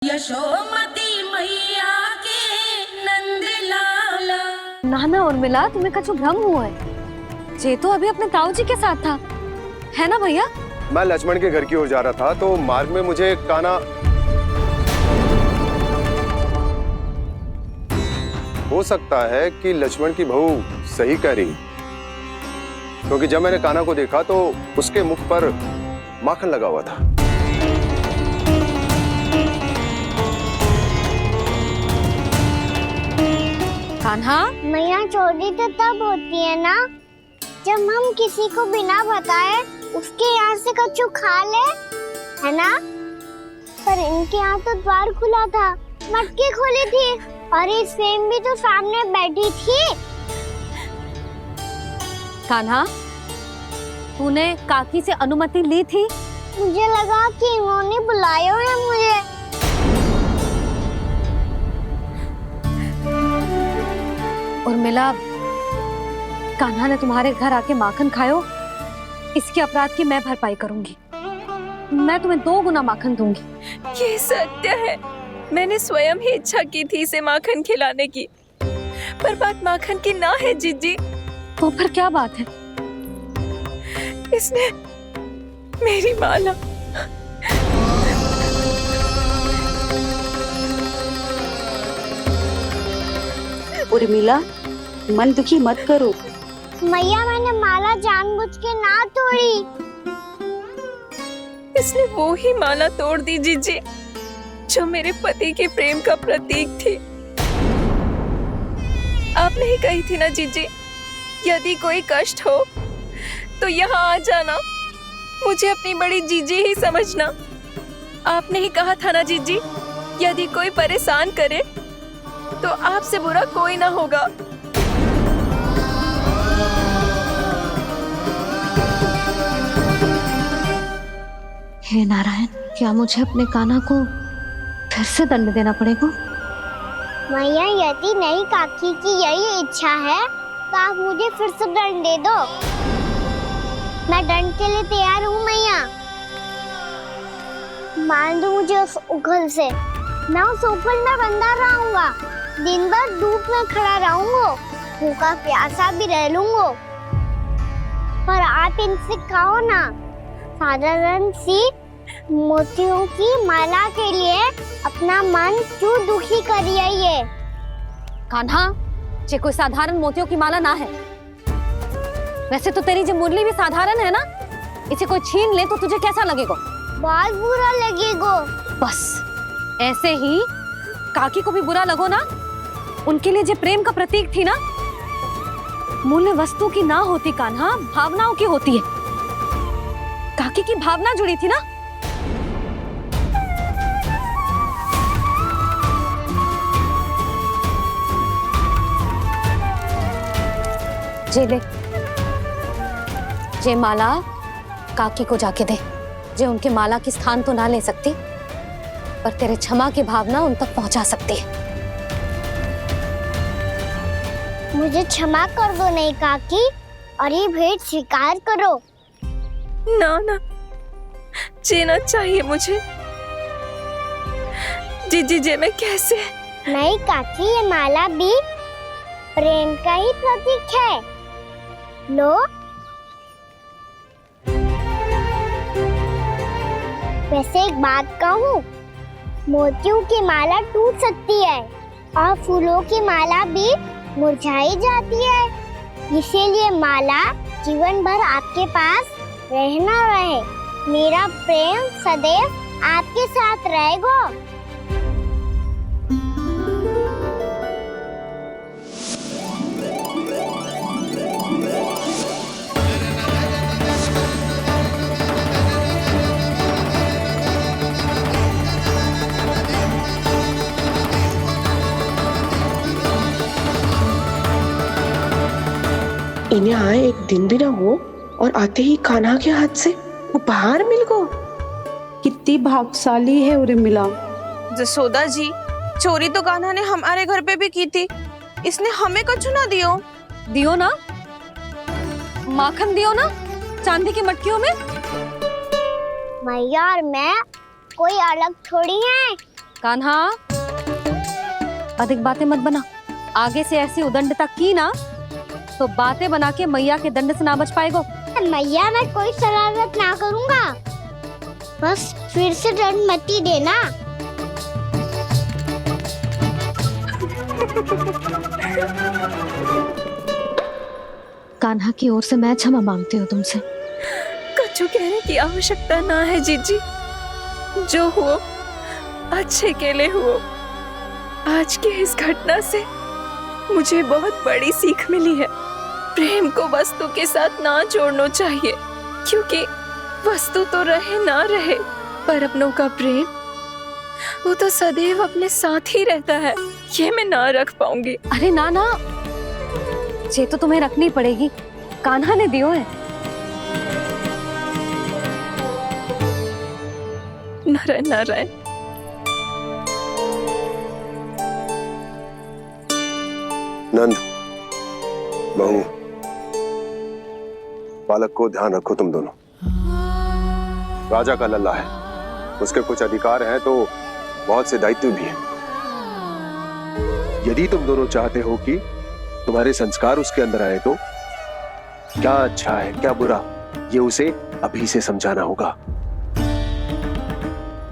यशोमती मैया के नंद लाला। नाना उर्मिला, तुम्हें कछु भ्रम हुआ है। जे तो अभी अपने ताऊ जी के साथ था, है ना भैया? मैं लक्ष्मण के घर की ओर जा रहा था तो मार्ग में मुझे कान्हा। हो सकता है कि लक्ष्मण की बहू सही कह रही, क्योंकि जब मैंने कान्हा को देखा तो उसके मुख पर माखन लगा हुआ था। कान्हा, मैया चोरी तो तब होती है ना जब हम किसी को बिना बताए उसके यहाँ से कछु खा ले, है ना? पर इनके यहाँ तो द्वार खुला था, मटकी खोली थी और इस फेम भी तो सामने बैठी थी। कान्हा, तूने काकी से अनुमति ली थी? मुझे लगा कि इन्होंने बुलाया है मुझे। उर्मिला, कान्हा ने तुम्हारे घर आके माखन खायो, इसके अपराध की मैं भरपाई करूंगी। मैं तुम्हें 2 गुना माखन दूंगी। ये सत्य है, मैंने स्वयं ही इच्छा की थी इसे माखन खिलाने की, पर बात माखन की ना है जीजी। तो फिर क्या बात है? इसने मेरी माला। उर्मिला, मन दुखी मत करो। मैया, मैंने माला जानबूझ के ना तोड़ी। इसने वो ही माला तोड़ दी जीजी जो मेरे पति के प्रेम का प्रतीक थी। आपने ही कही थी ना जीजी, यदि कोई कष्ट हो तो यहाँ आ जाना, मुझे अपनी बड़ी जीजी ही समझना। आपने ही कहा था ना जीजी, यदि कोई परेशान करे तो आपसे बुरा कोई ना होगा। हे नारायण, क्या मुझे अपने कान्हा को फिर से दंड देना पड़ेगा? मैया, यदि नहीं काकी की यही इच्छा है तो आप मुझे फिर से दंड दे दो। मैं दंड के लिए तैयार हूँ मैया। मान दो मुझे उस उखल से, मैं उस उखल में बंधा रहूंगा, दिन भर धूप में खड़ा रहूंगा, भूखा प्यासा भी रह लूंगा। पर आप इनसे कहो ना, साधारण सी मोतियों की माला के लिए अपना मन क्यों दुखी करिए? कान्हा, ये कोई साधारण मोतियों की माला ना है। वैसे तो तेरी जो मुरली भी साधारण है ना, इसे कोई छीन ले तो तुझे कैसा लगेगा? बहुत बुरा लगेगा। बस ऐसे ही काकी को भी बुरा लगो ना। उनके लिए जो प्रेम का प्रतीक थी ना, मूल्य वस्तु की ना होती कान्हा, भावनाओं की होती है। काकी की भावना जुड़ी थी ना। जे ले, जे माला काकी को जाके दे। जे उनके माला की स्थान तो ना ले सकती, पर तेरे क्षमा की भावना उन तक पहुंचा सकती है। मुझे क्षमा कर दो नहीं काकी, और ये भेंट स्वीकार करो। ना ना, जीना चाहिए मुझे जीजी। जे मैं कैसे? नहीं काकी, ये माला भी प्रेम का ही प्रतीक है। लो। वैसे एक बात कहूँ, मोतियों की माला टूट सकती है और फूलों की माला भी मुरझाई जाती है। इसीलिए माला जीवन भर आपके पास रहना रहे। मेरा प्रेम सदैव आपके साथ रहेगा। इन्हें आए एक दिन भी ना हो और आते ही कान्हा के हाथ से उपहार मिल गो। कितनी भाग्यशाली है उर्मिला। जसोदा जी, चोरी तो कान्हा ने हमारे घर पे भी की थी, इसने हमें कछु ना दियो। दियो ना, माखन दियो ना, चांदी की मटकियों में। मैया और मैं कोई अलग थोड़ी हैं। कान्हा, अधिक बातें मत बना। आगे से ऐसी उदंडता की ना तो बातें बना के मैया के दंड से ना बच पाएगो। मैया मैं कोई शरारत ना करूंगा, बस फिर से दंड मत ही देना। कान्हा की ओर से मैं क्षमा मांगती हूँ तुमसे। कछु कहने की आवश्यकता ना है जीजी, जो हुआ अच्छे के लिए हुआ। आज की इस घटना से मुझे बहुत बड़ी सीख मिली है। प्रेम को वस्तु के साथ ना जोड़ना चाहिए, क्योंकि वस्तु तो रहे ना रहे, पर अपनों का प्रेम वो तो सदैव अपने साथ ही रहता है। ये मैं ना रख पाऊंगी। अरे ना ना, ये तो तुम्हें रखनी पड़ेगी, कान्हा ने दियो है। नारायण नारायण। नंद, बहू, बालक को ध्यान रखो तुम दोनों। राजा का लल्ला है, उसके कुछ अधिकार हैं तो बहुत से दायित्व भी हैं। यदि तुम दोनों चाहते हो कि तुम्हारे संस्कार उसके अंदर आए तो क्या अच्छा है क्या बुरा, ये उसे अभी से समझाना होगा।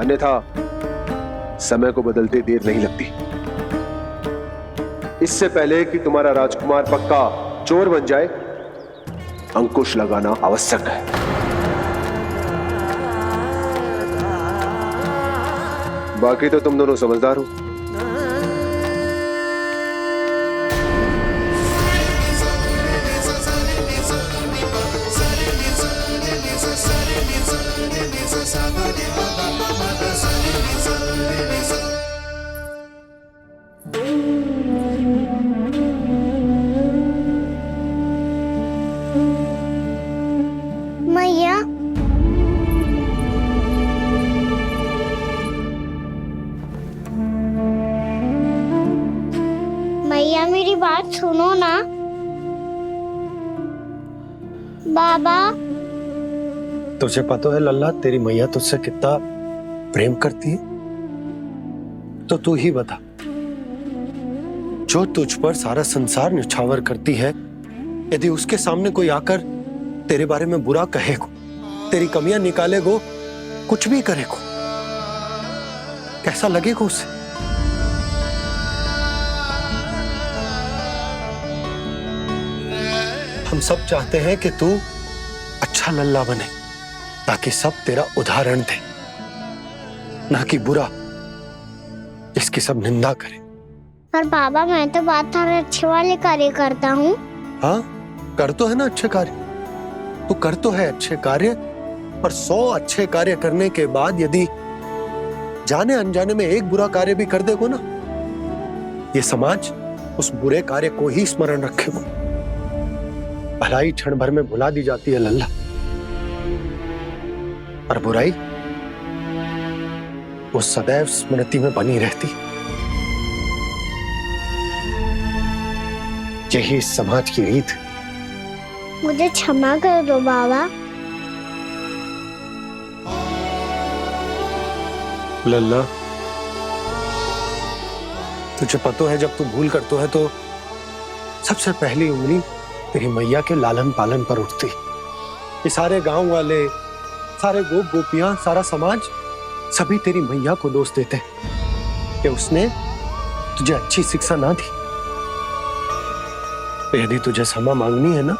अन्यथा समय को बदलते देर नहीं लगती। इससे पहले कि तुम्हारा राजकुमार पक्का चोर बन जाए, अंकुश लगाना आवश्यक है। बाकी तो तुम दोनों समझदार हो। मैया, मैया मेरी बात सुनो ना। बाबा, तुझे पता है लल्ला, तेरी मैया तुझसे कितना प्रेम करती है? तो तू ही बता, जो तुझ पर सारा संसार न्यौछावर करती है, यदि उसके सामने कोई आकर तेरे बारे में बुरा कहेगो, तेरी कमियां निकालेगो, कुछ भी करेगो, कैसा लगेगा उसे? हम सब चाहते हैं कि तू अच्छा लल्ला बने, ताकि सब तेरा उदाहरण दे, ना कि बुरा जिसकी सब निंदा करे। पर बाबा मैं तो बात थारे अच्छे वाले कार्य करता हूँ। हाँ, कर तो है ना अच्छे कार्य, तू कर तो है अच्छे कार्य, पर 100 अच्छे कार्य करने के बाद यदि जाने अनजाने में एक बुरा कार्य भी कर देगो ना, ये समाज उस बुरे कार्य को ही स्मरण रखेगो। भलाई क्षण भर में भुला दी जाती है लल्ला, और बुराई वो सदैव स्मृति में बनी रहती। यही इस समाज की रीत। मुझे क्षमा कर दो बाबा। लल्ला, तुझे पता है जब तू भूल करतो है तो सबसे पहली उंगली तेरी मैया के लालन पालन पर उठती। ये सारे गांव वाले, सारे गोप गोपियां, सारा समाज सभी तेरी मैया को दोष देते कि उसने तुझे अच्छी शिक्षा ना दी। तो यदि तुझे क्षमा मांगनी है ना,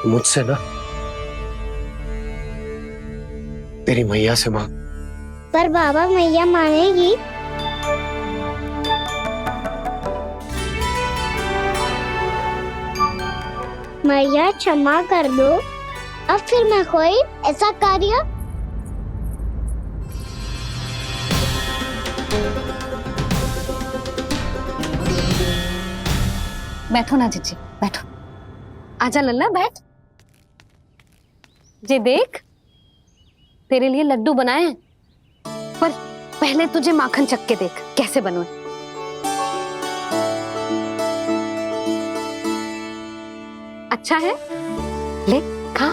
मुझसे ना, तेरी मैया से मांग। पर बाबा मैया मानेगी? मैया क्षमा कर दो, अब फिर मैं कोई ऐसा कार्य। बैठो ना जीजी, बैठो। आजा लल्ला, बैठ। जे देख, तेरे लिए लड्डू बनाए हैं, पर पहले तुझे माखन चख के देख कैसे बने। अच्छा है, ले खा।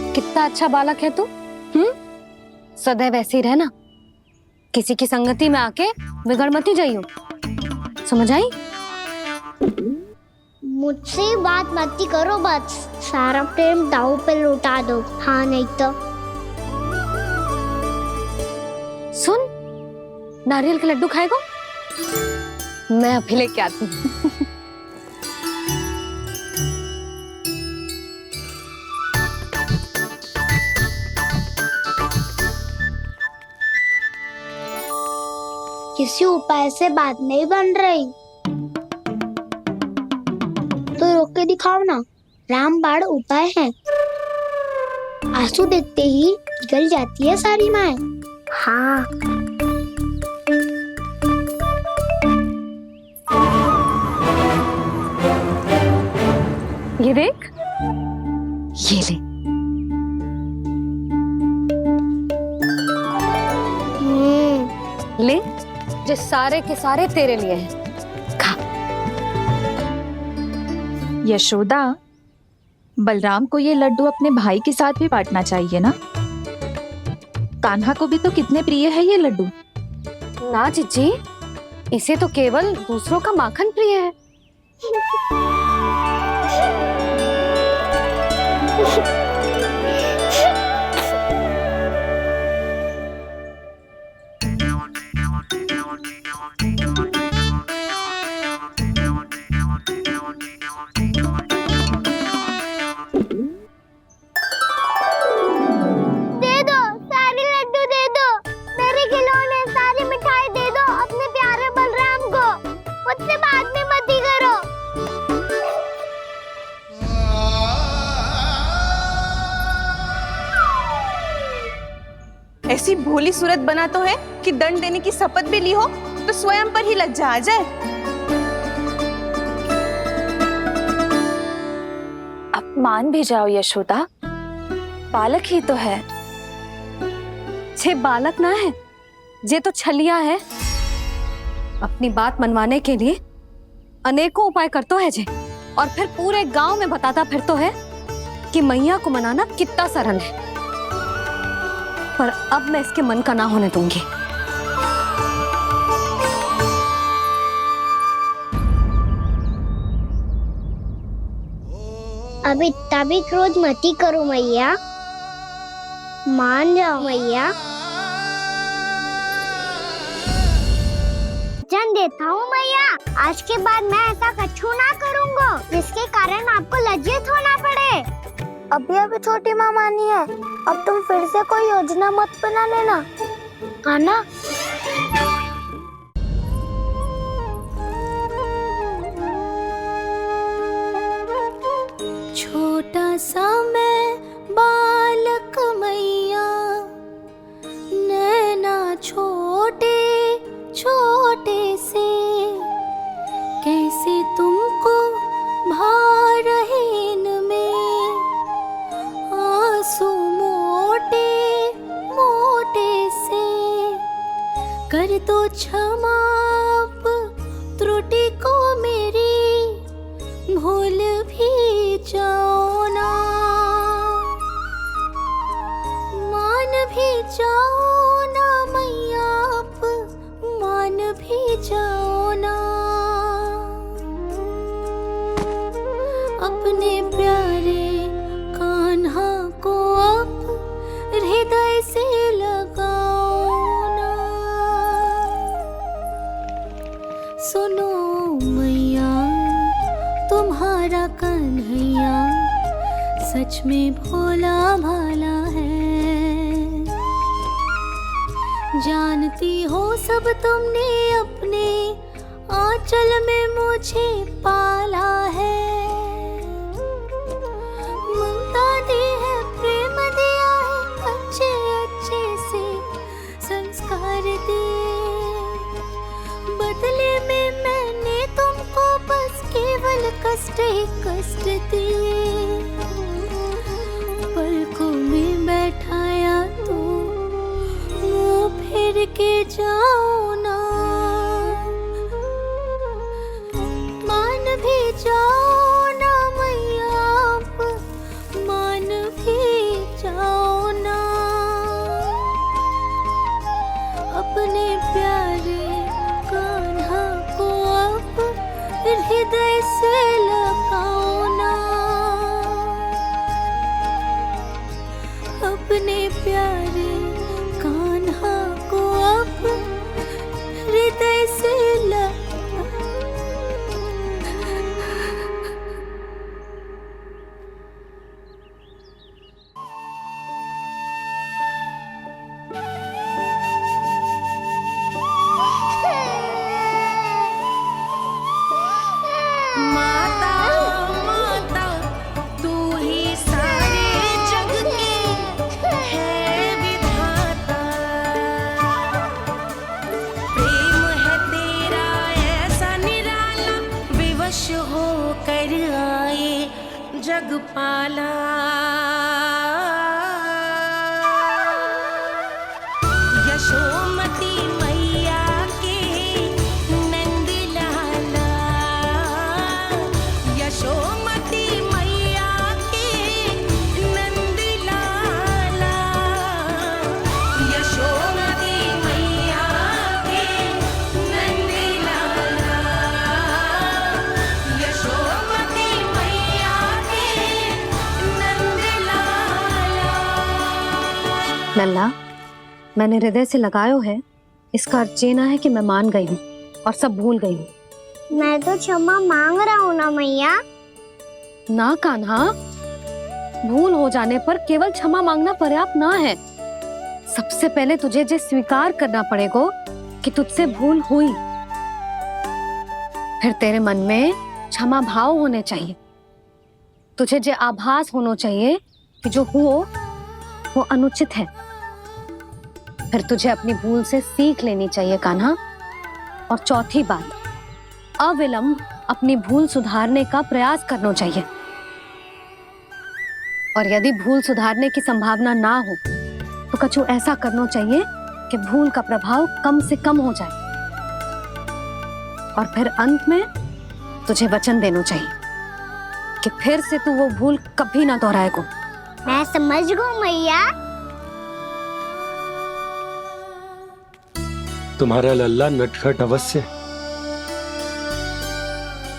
कितना अच्छा बालक है तू। सदैव ऐसे ही रहना, किसी की संगति में आके बिगड़ मती जाइयो, समझ आई? मुझसे बात मत करो, बस सारा प्रेम दाव पे लौटा दो। हाँ नहीं तो सुन, नारियल के लड्डू खाएगा? मैं अभी लेके आती हूँ। किसी उपाय से बात नहीं बन रही तो रोक के दिखाओ ना। रामबाण उपाय है, आंसू देखते ही गल जाती है सारी माए। हाँ ये देख, ये ले। ले, जो सारे के सारे तेरे लिए हैं, खा। यशोदा, बलराम को ये लड्डू अपने भाई के साथ भी बांटना चाहिए ना। कान्हा को भी तो कितने प्रिय है ये लड्डू। ना जीजी, इसे तो केवल दूसरों का माखन प्रिय है। ऐसी भोली सूरत बना तो है कि दंड देने की शपथ भी ली हो तो स्वयं पर ही लज्जा आ जाए। अब मान भी जाओ यशोदा, बालक ही तो है। छे बालक ना है, ये तो छलिया है। अपनी बात मनवाने के लिए अनेकों उपाय करतो है जे, और फिर पूरे गांव में बताता फिरतो है कि मैया को मनाना कितना सरल है। पर अब मैं इसके मन का ना होने दूंगी। अब इतना भी क्रोध मती करो मैया, मान जाओ मैया। वचन देता हूँ मैया, आज के बाद मैं ऐसा कछु ना करूँगा जिसके कारण आपको लज्जित होना पड़े। अभी छोटी माँ मानी है, अब तुम फिर से कोई योजना मत बना लेना, कान्हा। छोटा सा मैं बालक मैया, नैना छोटे छोटे से, कैसे तुमको भारहीन में आंसू मोटे मोटे से, कर दो क्षमा त्रुटि को मेरी, भूल भी जाओ ना, मान भी जाओ ना मैया, आप मान भी जाओ ना। अपने प्यारे कान्हा को अब हृदय से लगाओ ना। सुनो मैया, तुम्हारा कन्हैया सच में भोला भाला है। जानती हो सब तुमने अपने आंचल में मुझे पाला है। ममता दी है, प्रेम दिया है, अच्छे अच्छे से संस्कार दिए। बदले में मैंने तुमको बस केवल कष्ट ही कष्ट दिए। पलकों में बैठाया तो मुंह फेर के जाओ ना, मान भी जाओ अपने प्यारे कान्हा को अब हृदय से लगा। माता माता तू ही सारे जग के है विधाता। प्रेम है तेरा ऐसा निराला, विवश हो कर आए जग पाला। यशोमती मैया के नंद लाला, यशोमती मैया के नंद लाला, यशोमती मैया के नंद लाला, यशोमती मैया के नंद लाला। लल्ला, मैंने हृदय से लगायो है, इसका अर्थ ये ना है कि मैं मान गई हूँ और सब भूल गई हूँ। मैं तो क्षमा मांग रहा हूँ ना मैया। ना कान्हा, भूल हो जाने पर केवल क्षमा मांगना पर्याप्त ना है। सबसे पहले तुझे जे स्वीकार करना पड़ेगा कि तुझसे भूल हुई। फिर तेरे मन में क्षमा भाव होने चाहिए। तुझे जे आभास होना चाहिए कि जो हुआ वो अनुचित है। फिर तुझे अपनी भूल से सीख लेनी चाहिए कान्हा। और चौथी बात, अविलंब अपनी भूल सुधारने का प्रयास करना चाहिए। और यदि भूल सुधारने की संभावना ना हो तो कछु ऐसा करना चाहिए कि भूल का प्रभाव कम से कम हो जाए। और फिर अंत में तुझे वचन देना चाहिए कि फिर से तू वो भूल कभी ना दोहराएगा। मैं समझ गई मैया। तुम्हारा लल्ला नटखट अवश्य,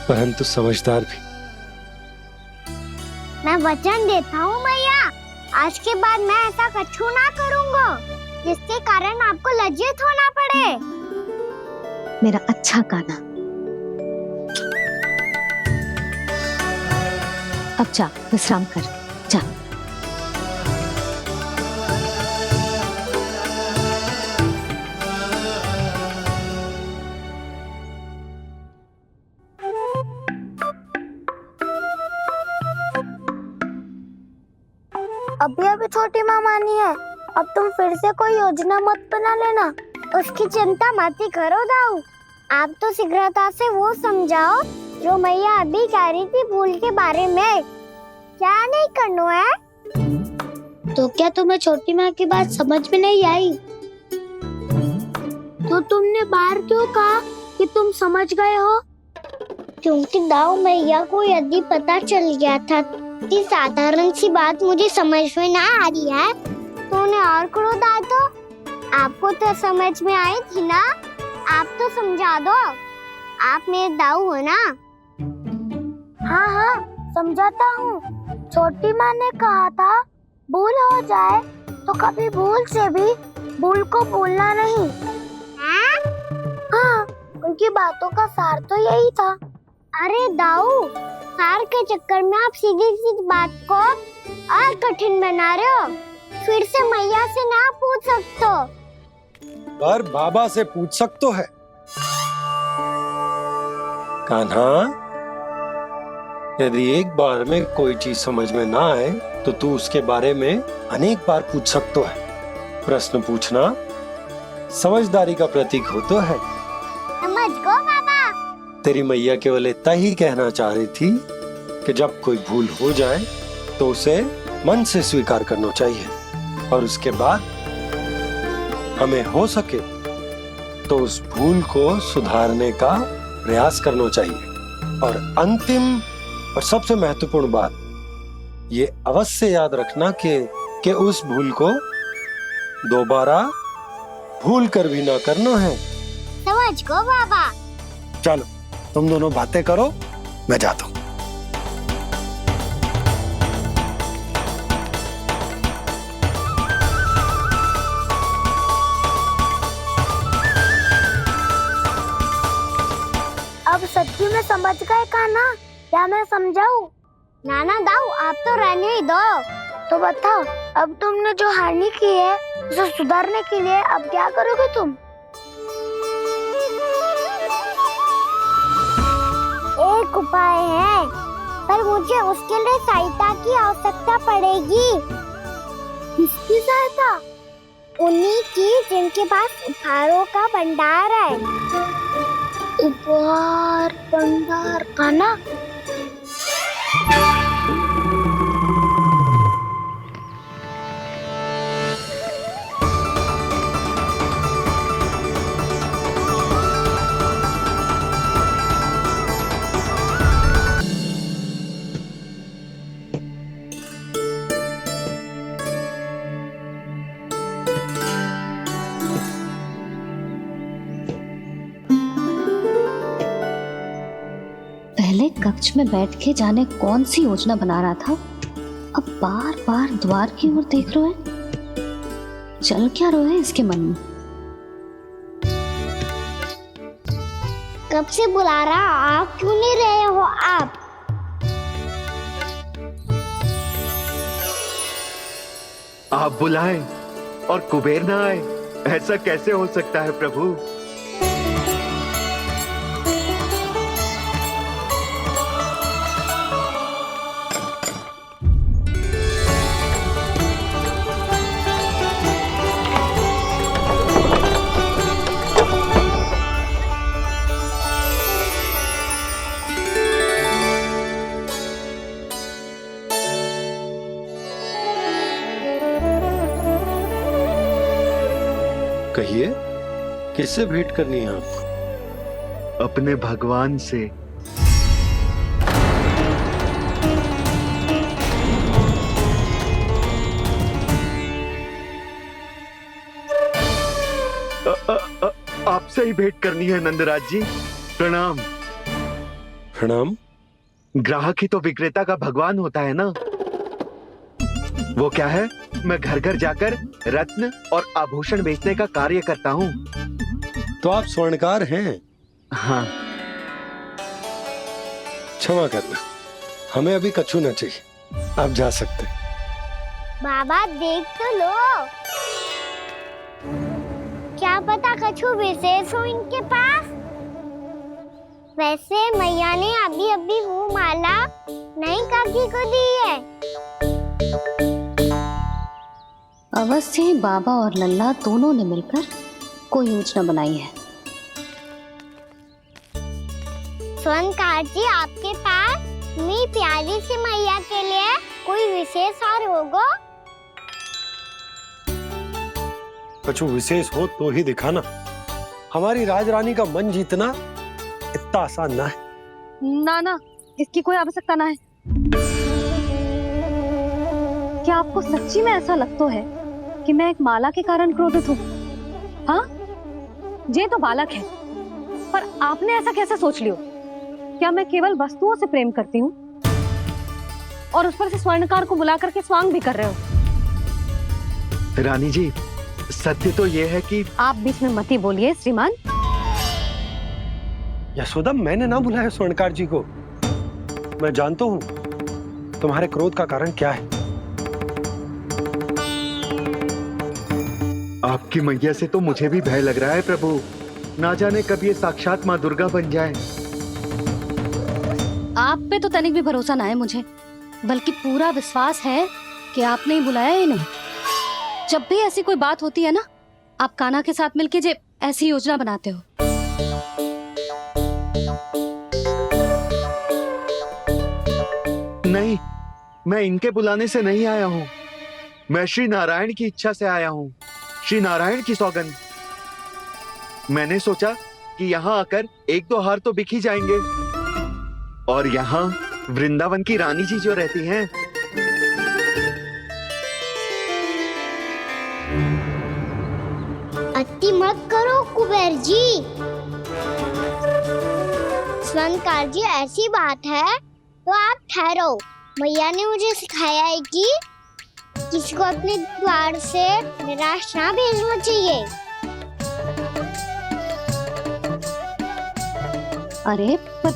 परंतु समझदार भी। मैं वचन देता हूँ मैया, आज के बाद मैं ऐसा कछु ना करूँगा जिसके कारण आपको लज्जित होना पड़े। मेरा अच्छा कान्हा, अब जा विश्राम कर, जा। अभी अभी छोटी माँ मानी है, अब तुम फिर से कोई योजना मत बना लेना। उसकी चिंता मत ही करो दाऊ। आप तो शीघ्रता से वो समझाओ जो मैया अभी कह रही थी भूल के बारे में। क्या नहीं करना है? तो क्या तुम्हें छोटी माँ की बात समझ में नहीं आई? तो तुमने बाहर क्यों कहा कि तुम समझ गए हो? क्योंकि दाऊ मैया को यदि पता चल गया था इतनी साधारण सी बात मुझे समझ में ना आ रही है तो उन्हें और क्रोध आए तो? आपको तो समझ में आई थी ना, आप तो समझा दो। आप मेरे दाऊ हो ना। हाँ हाँ समझाता हूँ। छोटी माँ ने कहा था भूल हो जाए तो कभी भूल से भी भूल को भूलना नहीं। हाँ, उनकी बातों का सार तो यही था। अरे दाऊ, सार के चक्कर में आप सीधी सीधी बात को और कठिन बना रहे हो। फिर से मैया से ना पूछ सकते हो, पर बाबा से पूछ सकते है। कान्हा, यदि एक बार में कोई चीज समझ में ना आए तो तू उसके बारे में अनेक बार पूछ सकते है। प्रश्न पूछना समझदारी का प्रतीक होता है। समझ गो बाबा। तेरी मैया केवल इतना ही कहना चाह रही थी कि जब कोई भूल हो जाए तो उसे मन से स्वीकार करना चाहिए और उसके बाद हमें हो सके तो उस भूल को सुधारने का प्रयास करना चाहिए। और अंतिम और सबसे महत्वपूर्ण बात ये अवश्य याद रखना कि उस भूल को दोबारा भूल कर भी ना करना है। समझ गो बाबा। चलो तुम दोनों बातें करो, मैं जाता हूँ। समझ गए कान्हा, क्या मैं समझाऊं? नाना दाऊ, आप तो रहने ही दो। तो बताओ, अब तुमने जो हानि की है उसे सुधारने के लिए अब क्या करोगे तुम? एक उपाय है, पर मुझे उसके लिए सहायता की आवश्यकता पड़ेगी। किसकी सहायता? उन्हीं की जिनके पास उपहारों का भंडार है। उपहार भंडार का ना? पहले कक्ष में बैठ के जाने कौन सी योजना बना रहा था, अब बार बार द्वार की ओर देख रहे हैं। चल क्या रहे हैं इसके मन में? कब से बुला रहा, आप क्यों नहीं रहे हो आप? आप बुलाएं और कुबेर ना आए, ऐसा कैसे हो सकता है प्रभु? कहिए, किससे भेंट करनी है आपको? अपने भगवान से। आपसे ही भेंट करनी है नंदराज जी। प्रणाम। प्रणाम। ग्राहक ही तो विक्रेता का भगवान होता है ना। वो क्या है, मैं घर घर जाकर रत्न और आभूषण बेचने का कार्य करता हूँ। तो आप स्वर्णकार हैं? हाँ। क्षमा करना, हमें अभी कछु न चाहिए, आप जा सकते हैं। बाबा देख तो लो, क्या पता कछु विशेष हो इनके पास। वैसे मैया ने अभी अभी वो माला नई काकी को दी है। अवश्य ही बाबा और लल्ला दोनों ने मिलकर कोई योजना बनाई है। स्वर्णकार जी, आपके पास मेरी प्यारी सी मैया के लिए कोई विशेष हार होगा? कछु विशेष हो तो ही दिखाना। हमारी राजरानी का मन जीतना इतना आसान ना है। ना, इसकी कोई आवश्यकता ना है। क्या आपको सच्ची में ऐसा लगता है कि मैं एक माला के कारण क्रोधित हूँ? हाँ, ये तो बालक है, पर आपने ऐसा कैसे सोच लियो? क्या मैं केवल वस्तुओं से प्रेम करती हूँ और उस पर से स्वर्णकार को बुला करके स्वांग भी कर रहे हो? रानी जी, सत्य तो ये है कि आप बीच में मत ही बोलिए श्रीमान। यशोदा, मैंने ना बुलाया स्वर्णकार जी को। मैं जानता हूँ तुम्हारे क्रोध का कारण क्या है। आपकी मैया से तो मुझे भी भय लग रहा है प्रभु। ना जाने कब ये साक्षात माँ दुर्गा बन जाए। आप पे तो तनिक भी भरोसा ना है मुझे, बल्कि पूरा विश्वास है कि आपने ही बुलाया इन्हें। जब भी ऐसी कोई बात होती है ना, आप कान्हा के साथ मिलके जे ऐसी योजना बनाते हो। नहीं, मैं इनके बुलाने से नहीं आया हूँ। मैं श्री नारायण की इच्छा से आया हूँ। श्री नारायण की सौगंध। मैंने सोचा कि यहाँ आकर एक दो हार तो बिक ही जाएंगे। और यहाँ वृंदावन की रानी जी जो रहती हैं, अति मत करो कुबेर जी। स्वर्णकार जी, ऐसी बात है तो आप ठहरो। मैया ने मुझे सिखाया है कि किसी को अपने द्वार से निराश ना भेजना चाहिए। अरे पर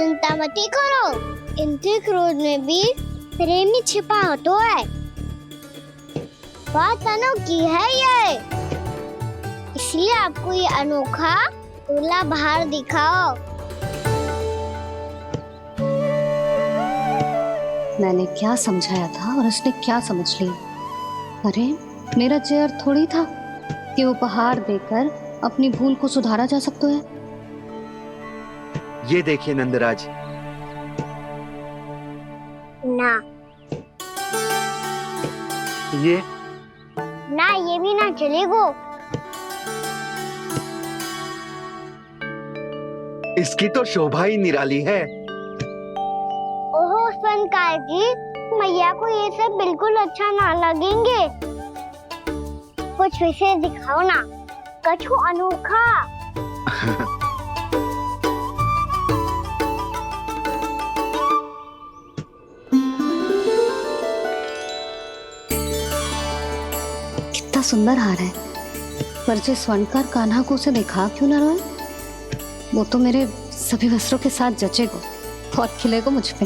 चिंता मत करो, इनके क्रोध में भी प्रेम ही छिपा होता है। बात अनोखी है ये, इसलिए आपको ये अनोखा दूल्हा बाहर दिखाओ। मैंने क्या समझाया था और उसने क्या समझ लिया। अरे मेरा चेयर थोड़ी था कि उपहार देकर अपनी भूल को सुधारा जा सकता है। ये देखिए नंदराज, ना ये ना, ये भी ना चलेगो। इसकी तो शोभा ही निराली है। ओहो स्वनकार जी, मैया को ये सब बिल्कुल अच्छा ना लगेंगे। कुछ विशेष दिखाओ ना, कछु अनोखा। कितना सुंदर हार है, पर जो स्वर्णकार कान्हा को उसे दिखा क्यों ना रोए? वो तो मेरे सभी वस्त्रों के साथ जचेगा और खिलेगा मुझ पे।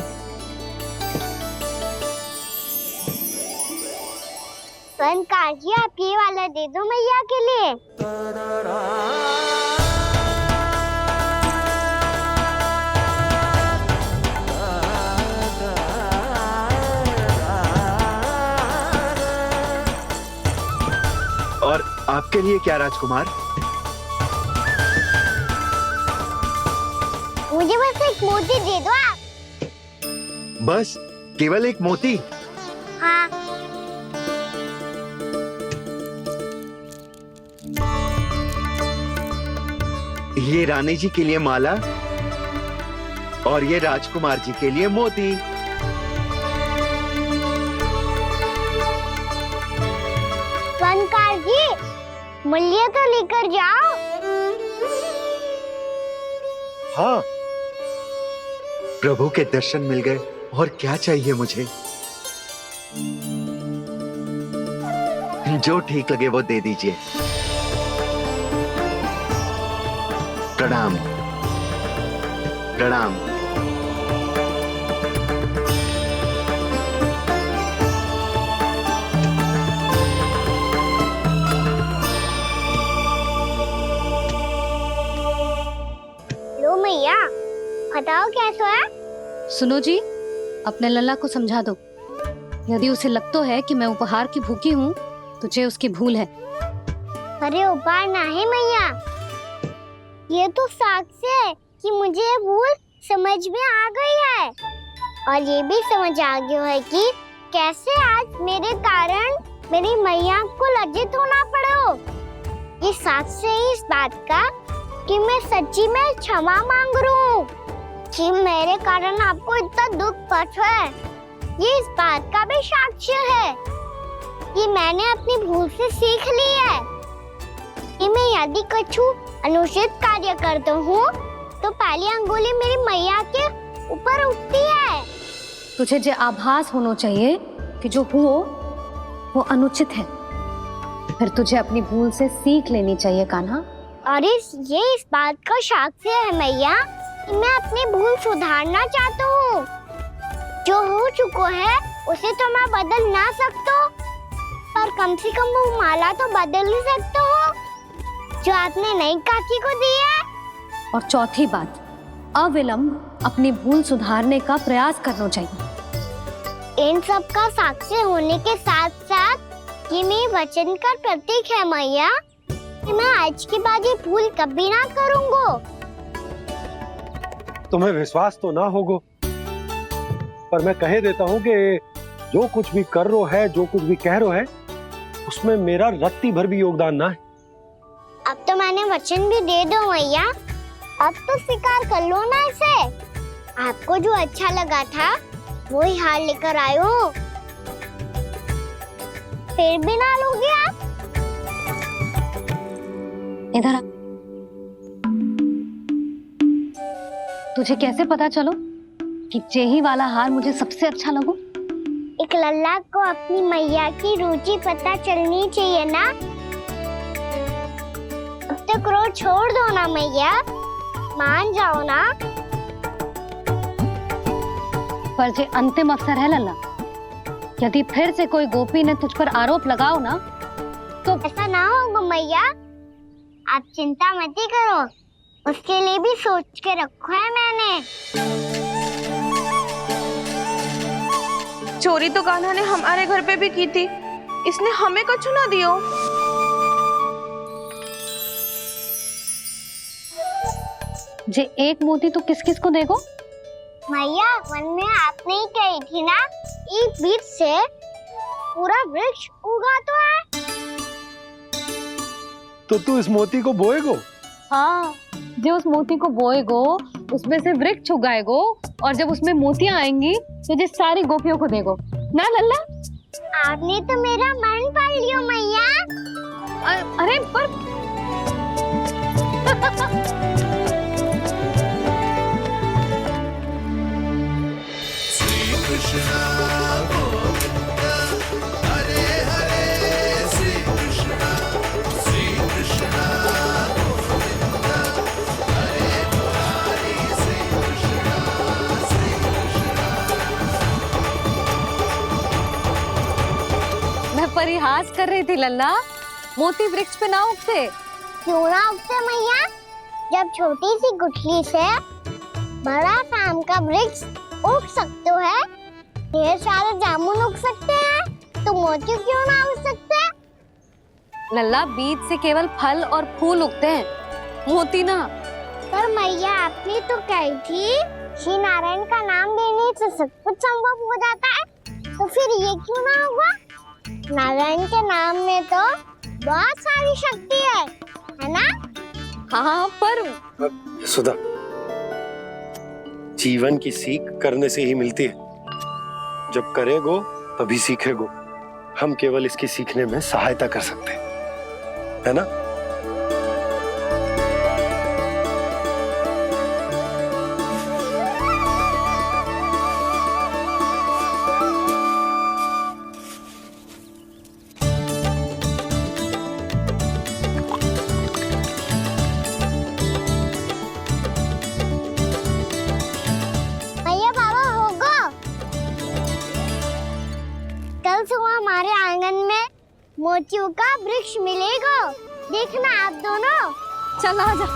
स्वनकार जी, आप ये वाला दे दो मैया के लिए। और आपके लिए क्या राजकुमार? मुझे बस एक मोती दे दो आप। बस केवल एक मोती? हाँ, ये रानी जी के लिए माला और ये राजकुमार जी के लिए मोती। स्वनकार जी, मूल्य तो लेकर जाओ। हाँ, प्रभु के दर्शन मिल गए, और क्या चाहिए मुझे? जो ठीक लगे वो दे दीजिए। प्रणाम प्रणाम। लो मैया, बताओ कैसा है? सुनो जी, अपने लल्ला को समझा दो। यदि उसे लगता है कि मैं उपहार की भूखी हूँ, तो ये उसकी भूल है। अरे उपहार ना है मैया, ये तो साक्ष्य है कि मुझे ये भूल समझ में आ गई है, और ये भी समझ आ गया है कि कैसे आज मेरे कारण मेरी मैया को लज्जित होना पड़ो। ये साक्ष्य है इस बात का कि मैं सच्ची में क्षमा मांग रहा हूँ कि मेरे कारण आपको इतना दुख पहुंचा है। ये इस बात का भी साक्ष्य है कि मैंने अपनी भूल से सीख ली है कि मैं यदि कछु अनुचित कार्य करता हूँ तो पहली अंगुली मेरी मैया के ऊपर उठती है। तुझे जो आभास होना चाहिए कि जो हुआ वो अनुचित है, फिर तुझे अपनी भूल से सीख लेनी चाहिए कान्हा। और ये इस बात का साक्ष्य है मैया कि मैं अपनी भूल सुधारना चाहता हूँ। जो हो चुका है उसे तो मैं बदल ना सकता, पर कम से कम वो माला तो बदल ही सकता हूँ जो आपने नई काकी को दी है। और चौथी बात, अविलंब अपनी भूल सुधारने का प्रयास करना चाहिए। इन सब का साक्ष्य होने के साथ साथ ये मेरे वचन का प्रतीक है मैया कि मैं आज के बाद ये भूल कभी ना करूँगा। तुम्हें विश्वास तो ना होगो, पर मैं कह देता हूँ कि जो कुछ भी कर रो है, जो कुछ भी कह रो है, उसमें मेरा रत्ती भर भी योगदान ना है। अब तो मैंने वचन भी दे दो मैया, अब तो स्वीकार कर लो ना इसे। आपको जो अच्छा लगा था वही हार लेकर आयो, फिर भी ना लोगे आप? इधर आ। तुझे कैसे पता चलो कि जेही वाला हार मुझे सबसे अच्छा लगो? एक लल्ला को अपनी मैया की रुचि पता चलनी चाहिए ना। अब तो क्रोध छोड़ दो ना मैया, मान जाओ ना। पर जे अंतिम अवसर है लल्ला, यदि फिर से कोई गोपी ने तुझ पर आरोप लगाओ ना तो ऐसा ना होगा मैया, आप चिंता मत ही करो, उसके लिए भी सोच के रखा है मैंने। चोरी तो कान्हा ने हमारे घर पे भी की थी, इसने हमें कछु ना दियो। जे एक मोती तो किस किस को देगो? मैया मन में आपने ही कही थी ना, एक बीज से पूरा वृक्ष उगा तो है। तो तू इस मोती को बोएगो? हाँ, जो उस मोती को बोएगो उसमें से वृक्ष उगाएगो और जब उसमें मोतियां आएंगी तो जिस सारी गोपियों को देगो ना लल्ला। आपने तो मेरा मन पढ़ लियो मैया। अरे पर मैं परिहास कर रही थी लल्ला, मोती वृक्ष पे ना उगते। क्यों ना उगते मैया, जब छोटी सी गुठली से बड़ा आम का वृक्ष उग सकते है, ढेर सारे जामुन उग सकते हैं, तो मोती क्यों ना उग सकते? लल्ला, बीज से केवल फल और फूल उगते हैं, मोती ना। पर मैया आपने तो कही थी श्री नारायण का नाम लेने से सब कुछ संभव हो जाता है, तो फिर ये क्यों ना होगा? नारायण के नाम में तो बहुत सारी शक्ति है ना? हाँ, पर सुधा, जीवन की सीख करने से ही मिलती है। जब करेगो तभी सीखेगो। हम केवल इसकी सीखने में सहायता कर सकते हैं, है ना? भैया बाबा होगो, कल सुबह हमारे आंगन में मोतियों का वृक्ष मिलेगा, देखना आप दोनों। चल आ जा।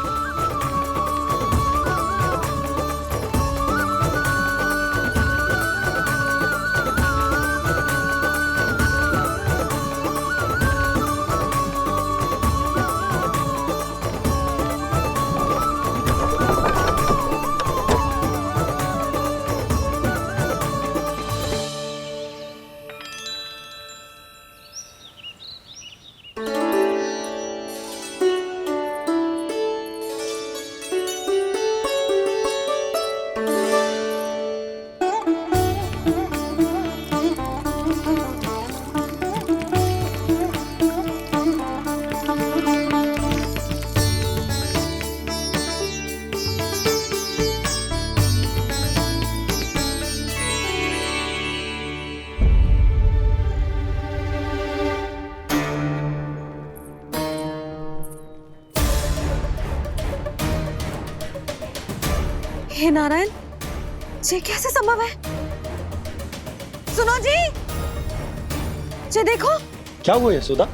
हे नारायण, ये कैसे संभव है? सुनो जी, ये देखो। क्या हुआ है सुधा?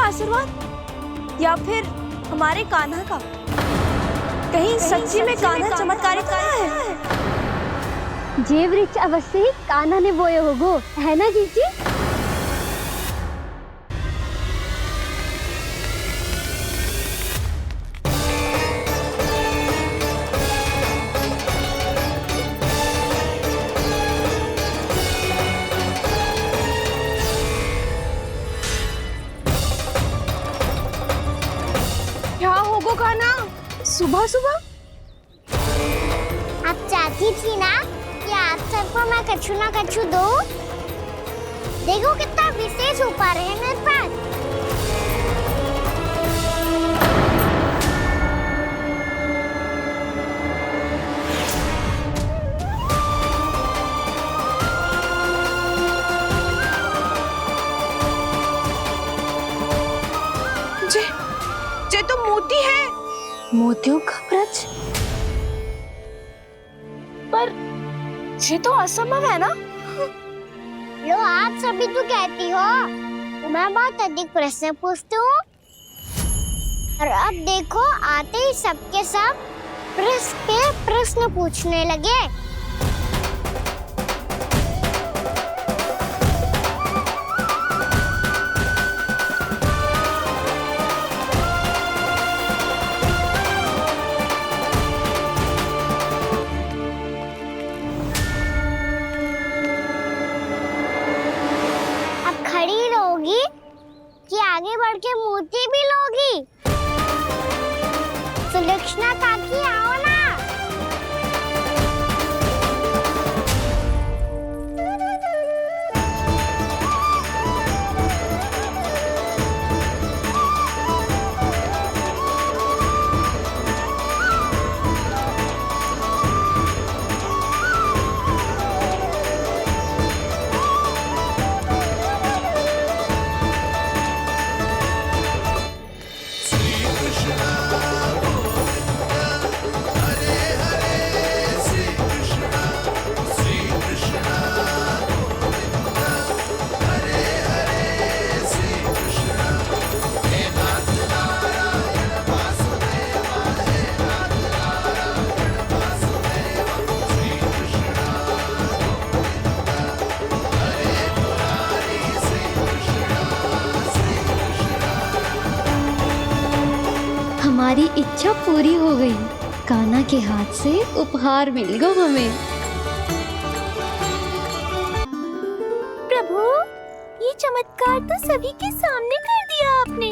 आशीर्वाद या फिर हमारे कान्हा का? कहीं सच्ची में कान्हा चमत्कारित करा है? जे वृक्ष अवश्य ही कान्हा ने बोए होगो, है ना जीजी? क्या होगो कान्हा सुबह सुबह? आप चाहती थी ना कि आप सबको मैं कछु ना कछु दूं? देखो कितना विशेष उपहार है मेरे पास। तो मोती है। मोतियों का ब्रज? पर ये तो असंभव है ना। लो आप सभी तो कहती हो, मैं बहुत अधिक प्रश्न पूछती हूँ, और अब देखो आते ही सबके सब प्रश्न पे प्रश्न पूछने लगे। अब खड़ी रहोगी कि आगे बढ़ के मोती भी लोगी? सुलक्षणा काकी आओ ना। हमारी इच्छा पूरी हो गई। कान्हा के हाथ से उपहार मिल गया हमें। प्रभु, ये चमत्कार तो सभी के सामने कर दिया आपने।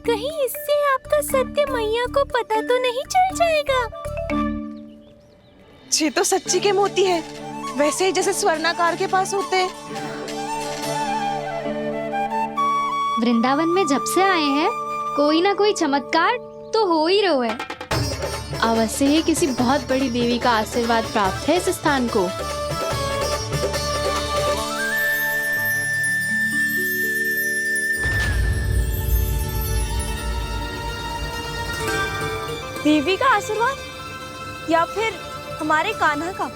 कहीं इससे आपका सत्य मैया को पता तो नहीं चल जाएगा? ये तो सच्ची के मोती है, वैसे ही जैसे स्वर्णाकार के पास होते हैं। वृंदावन में जब से आए हैं कोई ना कोई चमत्कार तो हो ही रहा है। अवश्य ही किसी बहुत बड़ी देवी का आशीर्वाद प्राप्त है इस स्थान को। देवी का आशीर्वाद या फिर हमारे कान्हा का?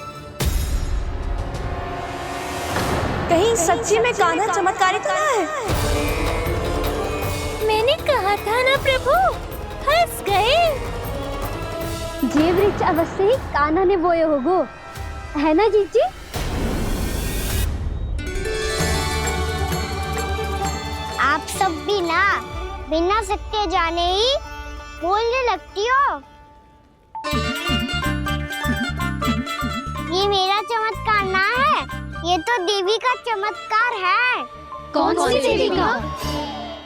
कहीं सच्ची में कान्हा चमत्कारी तो ना है? मैंने कहा था ना प्रभु, फंस गए। ये वृक्ष अवश्य ही कान्हा ने बोए होगो, है ना जीजी? आप सब भी ना बिना सत्य जाने ही बोलने लगती हो। ये मेरा चमत्कार ना है, ये तो देवी का चमत्कार है। कौन सी देवी का?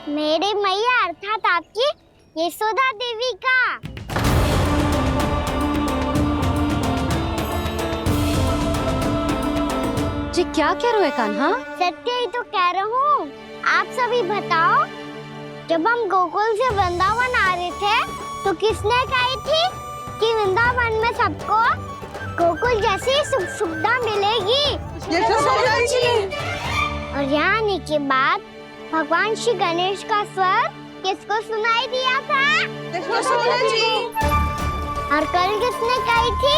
मेरे मैया अर्थात आपकी यशोदा देवी का। जी क्या कह रहे हो कान्हा? सत्य ही तो कह रहा हूँ। आप सभी बताओ, जब हम गोकुल से वृंदावन आ रहे थे तो किसने कही थी कि वृंदावन में सबको गोकुल जैसी सुख सुविधा मिलेगी? यशोदा जी। और यहाँ आने के बाद भगवान श्री गणेश का स्वर किसको सुनाई दिया था? यशोदा जी। और कल किसने कही थी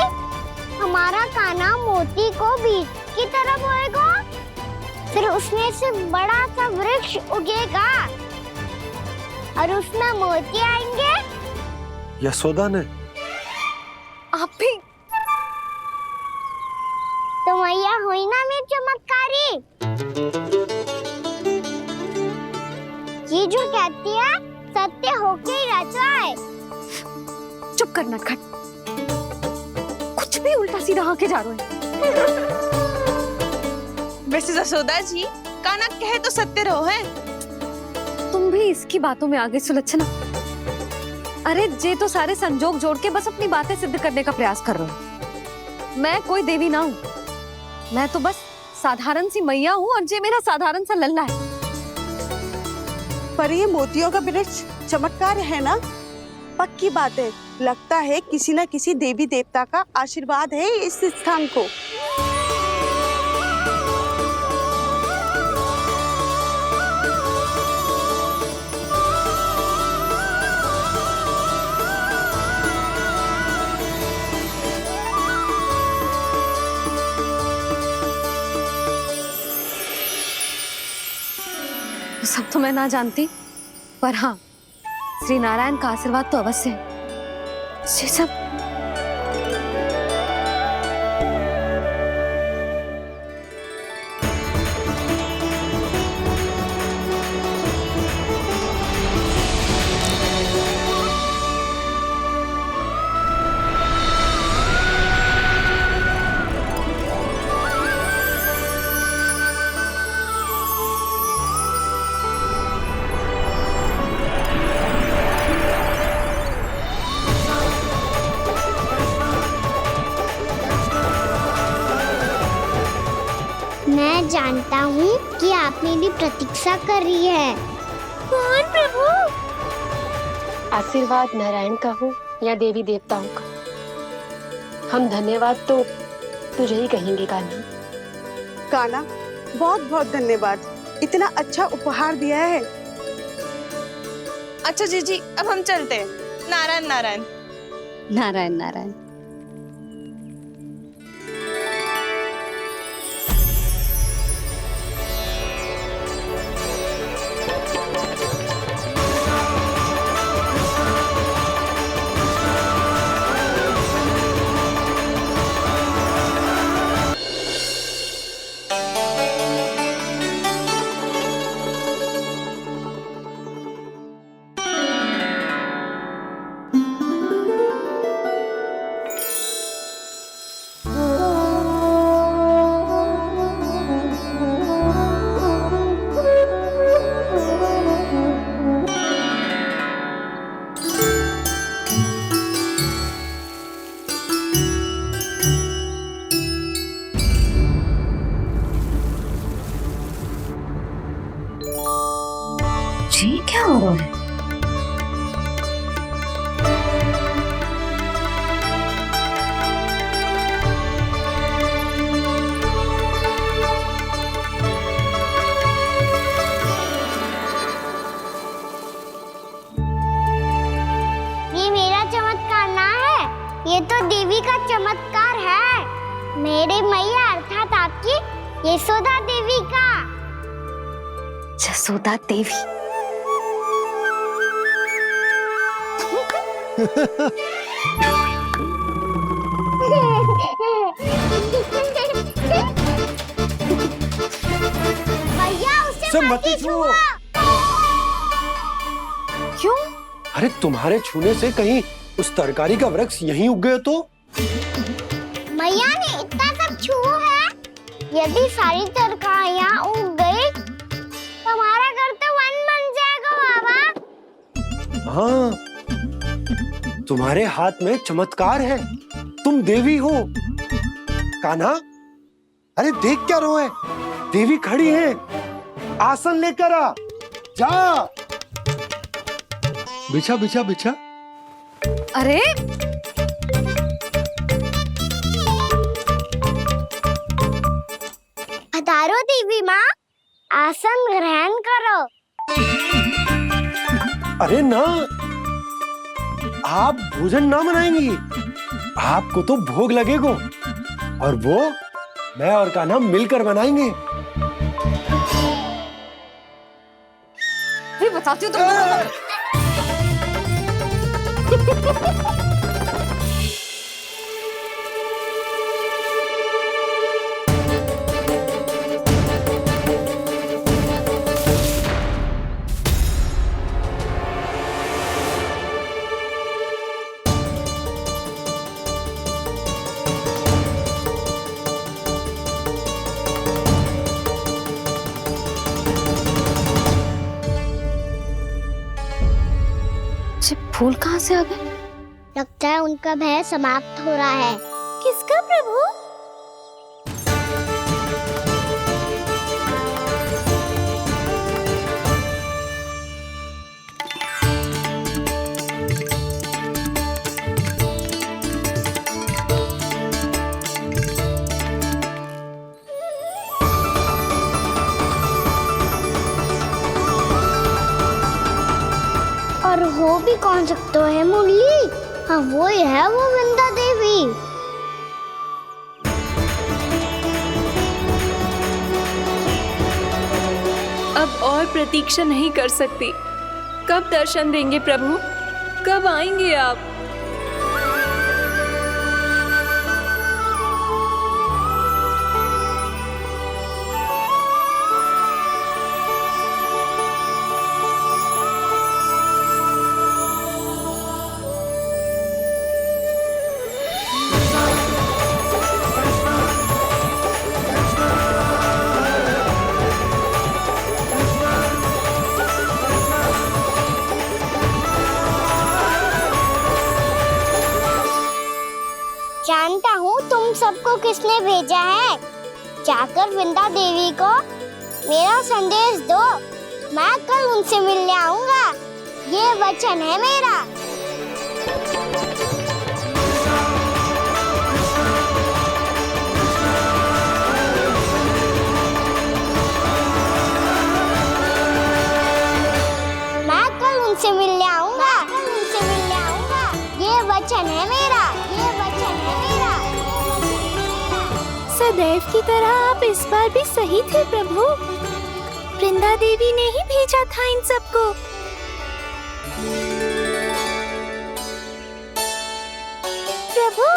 हमारा कान्हा मोती को बीज की तरफ होएगा, फिर उसमें से बड़ा सा वृक्ष उगेगा और उसमें मोती आएंगे? यशोदा ने? आप भी? तो मैया हुई ना मेरी चमत्कारी। ये जो कहती है सत्य होके ही रहता है। चुप कर नटखट, कुछ भी उल्टा सीधा आके जा रहे हैं। वैसे यशोदा जी, कान्हा कहे तो सत्य रहो है। तुम भी इसकी बातों में आगे सुलक्षणा। अरे जे तो सारे संजोग जोड़ के बस अपनी बातें सिद्ध करने का प्रयास कर रहे हो। मैं कोई देवी ना हूँ, मैं तो बस साधारण सी मैया हूँ और जे मेरा साधारण सा लल्ला है। पर ये मोतियों का वृक्ष चमत्कार है ना? पक्की बात है, लगता है किसी न किसी देवी देवता का आशीर्वाद है इस स्थान को। ये सब तो मैं ना जानती, पर हाँ, श्री नारायण का आशीर्वाद तो अवश्य है। ये सब मैं जानता हूँ कि आप मेरी प्रतीक्षा कर रही है। कौन प्रभु? आशीर्वाद नारायण का हो या देवी देवताओं का, हम धन्यवाद तो तुझे ही कहेंगे कान्हा। कान्हा, बहुत बहुत धन्यवाद, इतना अच्छा उपहार दिया है। अच्छा जीजी, अब हम चलते हैं। नारायण नारायण। नारायण नारायण। जी क्या हो रहा है? ये मेरा चमत्कार ना है, ये तो देवी का चमत्कार है। मेरे मैया अर्थात आपकी यशोदा देवी का। जसोदा देवी। भैया उसे मत छुओ। क्यों? अरे तुम्हारे छूने से कहीं उस तरकारी का वृक्ष यहीं उग गए तो? मैया ने इतना सब छुआ है, यदि सारी तरकारियां उग गई तो हमारा घर तो वन बन जाएगा बाबा। हाँ, तुम्हारे हाथ में चमत्कार है, तुम देवी हो। कान्हा, अरे देख क्या रो है, देवी खड़ी है, आसन लेकर आ, जा। बिछा बिछा बिछा। अरे पधारो देवी माँ, आसन ग्रहण करो। अरे ना, आप भोजन ना मनाएंगी, आपको तो भोग लगेगा, और वो मैं और कान्हा मिलकर बनाएंगे। भी बताती हूँ तुमको। फूल कहाँ से आ गए? लगता है उनका भय समाप्त हो रहा है। किसका प्रभु? और हो भी कौन सकता है मुरली? हाँ वो ही है, वो वृंदा देवी। अब और प्रतीक्षा नहीं कर सकती। कब दर्शन देंगे प्रभु? कब आएंगे आप? जानता हूँ तुम सबको किसने भेजा है। जाकर वृंदा देवी को मेरा संदेश दो। मैं कल उनसे मिलने आऊंगा, ये वचन है मेरा। मैं कल उनसे मिलने आऊंगा, ये वचन है मेरा, ये वचन है मेरा। सदैव की तरह आप इस बार भी सही थे प्रभु। वृंदा देवी ने ही भेजा था इन सबको। प्रभु,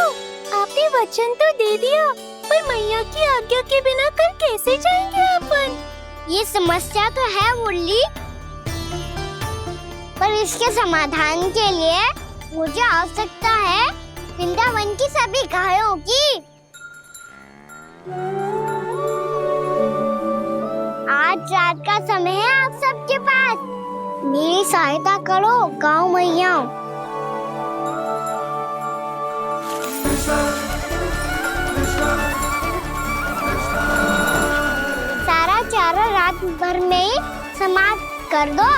आपने वचन तो दे दिया, पर मैया की आज्ञा के बिना कल कैसे जाएंगे अपन? ये समस्या तो है मुरली, पर इसके समाधान के लिए मुझे आवश्यकता है वृंदावन की सभी गायों की। आज रात का समय है आप सबके पास। मेरी सहायता करो गाँव मैया। सारा चारा रात भर में ही समाप्त कर दो।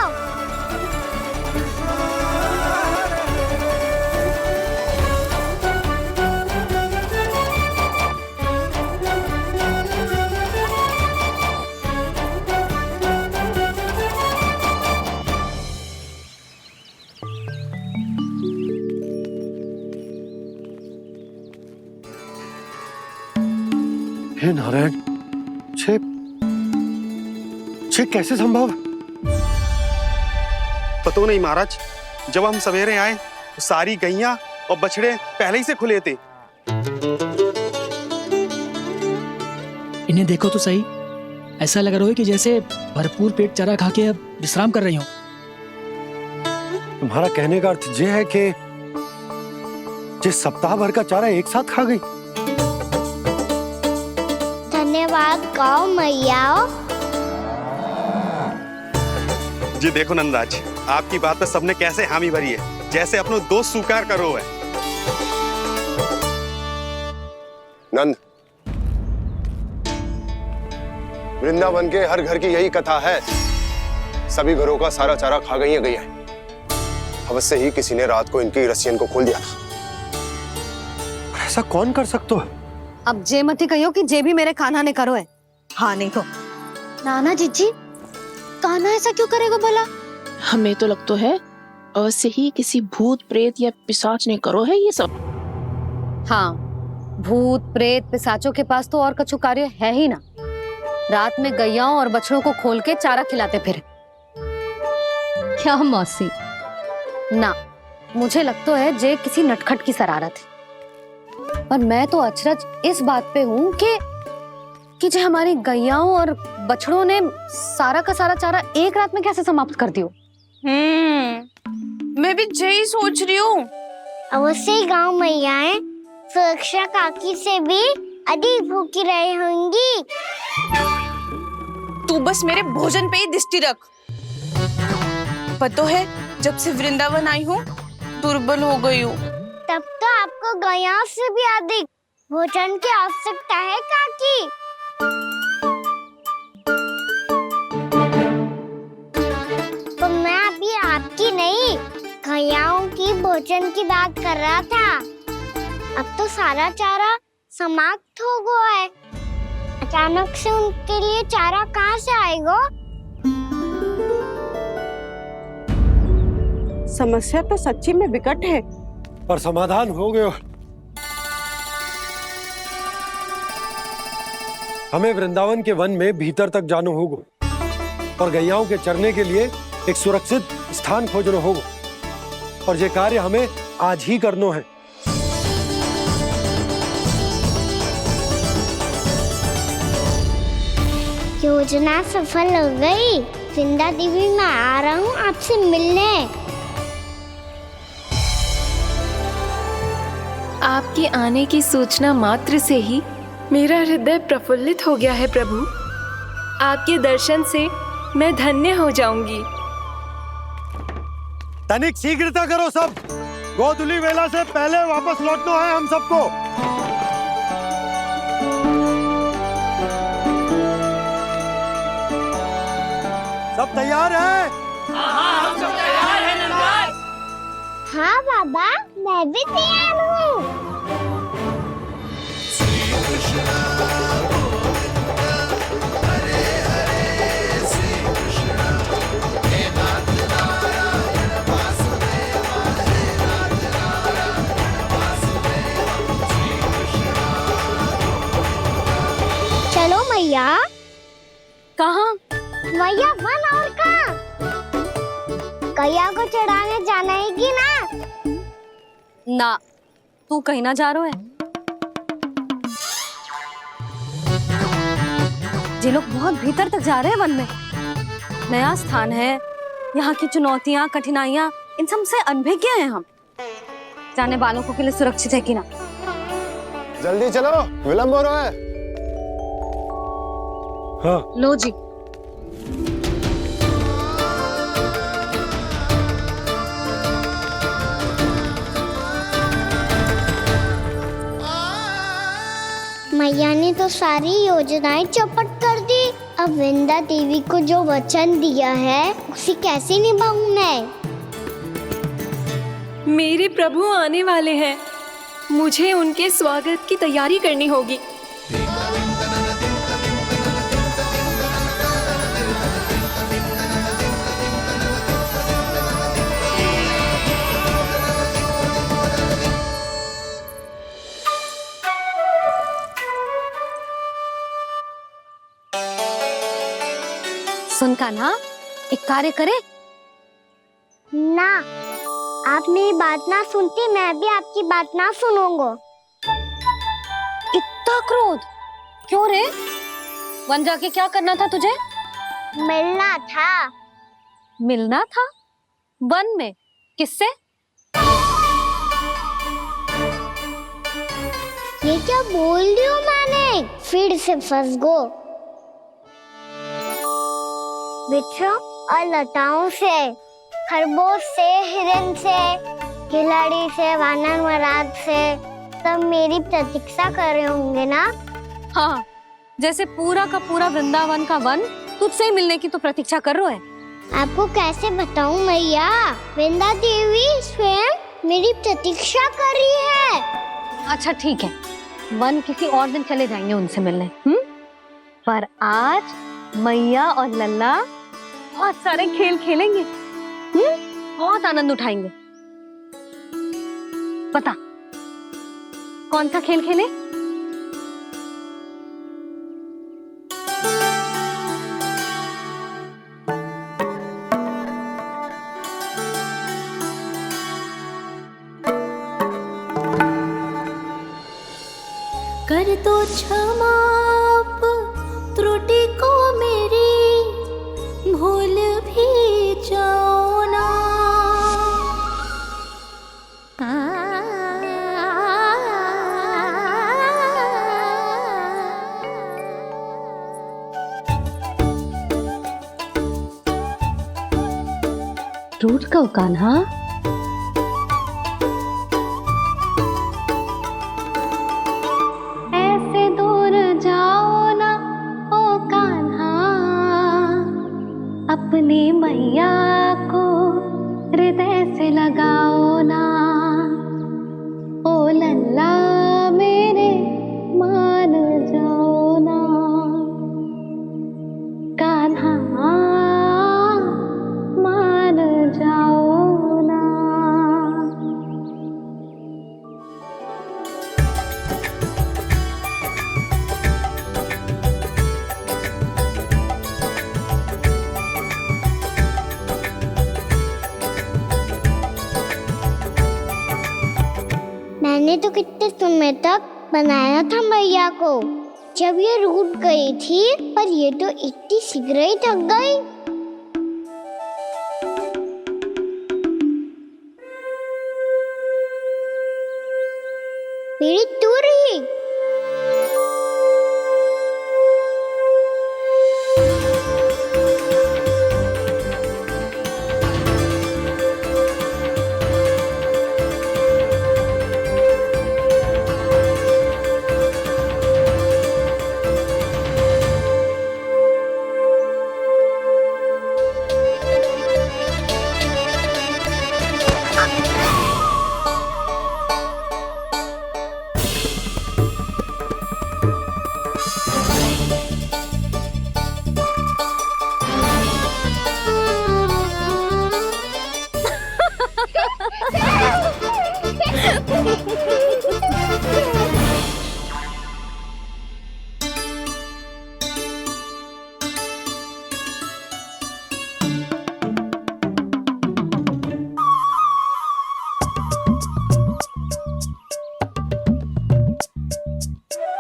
हे नारायण, छे कैसे संभव? पता नहीं महाराज, जब हम सवेरे आए तो सारी गैया और बछड़े पहले ही से खुले थे। इन्हें देखो तो सही, ऐसा लग रहा है कि जैसे भरपूर पेट चारा खा के अब विश्राम कर रही हो। तुम्हारा कहने का अर्थ ये है कि जिस सप्ताह भर का चारा एक साथ खा गई। धन्यवाद गाँव मैया। जी देखो नंदराज, आपकी बात पे सबने कैसे हामी भरी है, जैसे अपनो दोस्त स्वीकार करो है। नंद, वृंदावन के हर घर की यही कथा है। सभी घरों का सारा चारा खा गई है। अवश्य ही किसी ने रात को इनकी रस्सियन को खोल दिया था। ऐसा कौन कर सकते हो? अब जे मत ही कहियो कि जे भी मेरे कान्हा ने करो है। हाँ नहीं तो नाना जीजी, कान्हा ऐसा क्यों करेगा भला? हमें तो लगता है अवश्य ही किसी भूत प्रेत या पिशाच ने करो है ये सब। हाँ, भूत प्रेत पिशाचों के पास तो और कछु कार्य है ही ना। रात में गैयाओं और बछड़ों को खोल के चारा खिलाते फिर। क्या मौसी? ना, मुझे लगता है जे किसी नटखट की शरारत है। पर मैं तो अचरज इस बात पे हूँ कि जो हमारी गैयाओं और बछड़ों ने सारा का सारा चारा एक रात में कैसे समाप्त कर दिया। मैं भी यही सोच रही हूँ। अवश्य ही गाँव मैयाएं सुरक्षा काकी से भी अधिक भूखी रही होंगी। तू बस मेरे भोजन पे ही दृष्टि रख। पता है, जब से वृंदावन आई हूँ दुर्बल हो गई हूँ। तब तो आपको गैया से भी अधिक भोजन की आवश्यकता है काकी। तो मैं अभी आपकी नहीं, गैयाओं की भोजन की बात कर रहा था। अब तो सारा चारा समाप्त हो गया है। अचानक से उनके लिए चारा कहाँ से आएगा? समस्या तो सच्ची में विकट है, पर समाधान हो गयो। हमें वृंदावन के वन में भीतर तक जाना होगा। और गैयाओं के चरने के लिए एक सुरक्षित स्थान खोजनो होगा, और ये कार्य हमें आज ही करनो है। योजना सफल हो गई। वृंदा देवी, मैं आ रहा हूँ आपसे मिलने। आपके आने की सूचना मात्र से ही मेरा हृदय प्रफुल्लित हो गया है प्रभु। आपके दर्शन से मैं धन्य हो जाऊंगी। तनिक शीघ्रता करो सब, गोधुली वेला से पहले वापस लौटना है हम सबको। सब तैयार है? हाँ, हम सब तैयार हैं नंदराज। हाँ बाबा, मैं भी तैयार हूँ। चलो मैया। कहाँ? मैया, वन और कहाँ? गैया को चढ़ाने जाना है कि ना? ना, तू कहीं ना जा रहा है। ये लोग बहुत भीतर तक जा रहे हैं वन में। नया स्थान है, यहाँ की चुनौतियाँ, कठिनाइयाँ, इन सब से अनभिज्ञ हैं हम। जाने वालों के लिए सुरक्षित है कि ना? जल्दी चलो, विलंब हो रहा है। हाँ। लो जी। मैया ने तो सारी योजनाएं चौपट कर दी। अब वृंदा देवी को जो वचन दिया है उसे कैसे निभाऊं मैं? मेरे प्रभु आने वाले हैं, मुझे उनके स्वागत की तैयारी करनी होगी। सुन कान्हा, एक कार्य करे ना, आप मेरी बात ना सुनती, मैं भी आपकी बात ना सुनूंगा। इतना क्रोध क्यों रे? वन जाके क्या करना था तुझे? मिलना था। मिलना था? वन में? किससे? ये क्या बोल रही हूँ मैंने? फिर से फंस गो। बिच्छू और लताओं से, खरगोश से, हिरन से, खिलाड़ी से, वानर महाराज से, सब मेरी प्रतीक्षा कर रहे होंगे ना? हाँ, जैसे पूरा का पूरा वृंदावन का वन तुझसे ही मिलने की तो प्रतीक्षा कर रहा है। आपको कैसे बताऊं मैया? वृंदा देवी स्वयं मेरी प्रतीक्षा कर रही है। अच्छा ठीक है, वन किसी और दिन चले जाएंगे उनसे मिलने। पर आज मैया और लल्ला बहुत सारे खेल खेलेंगे। बहुत आनंद उठाएंगे। बता, कौन सा खेल खेले? कर दो क्षमा त्रुटि को मेरी, भूल भी जाओ ना। टूट गओ कान्हा? ऐसे दूर जाओ ना ओ कान्हा, अपनी मैया को हृदय से लगाओ ना। ओ लल्ला मेरे मान जाओ ना, कान्हा मान जाओ ना। मैंने तो कितने समय तक बनाया था मैया को, जब ये रूठ गई थी, पर ये तो इतनी शीघ्र ही थक गई। मेरी तू रही।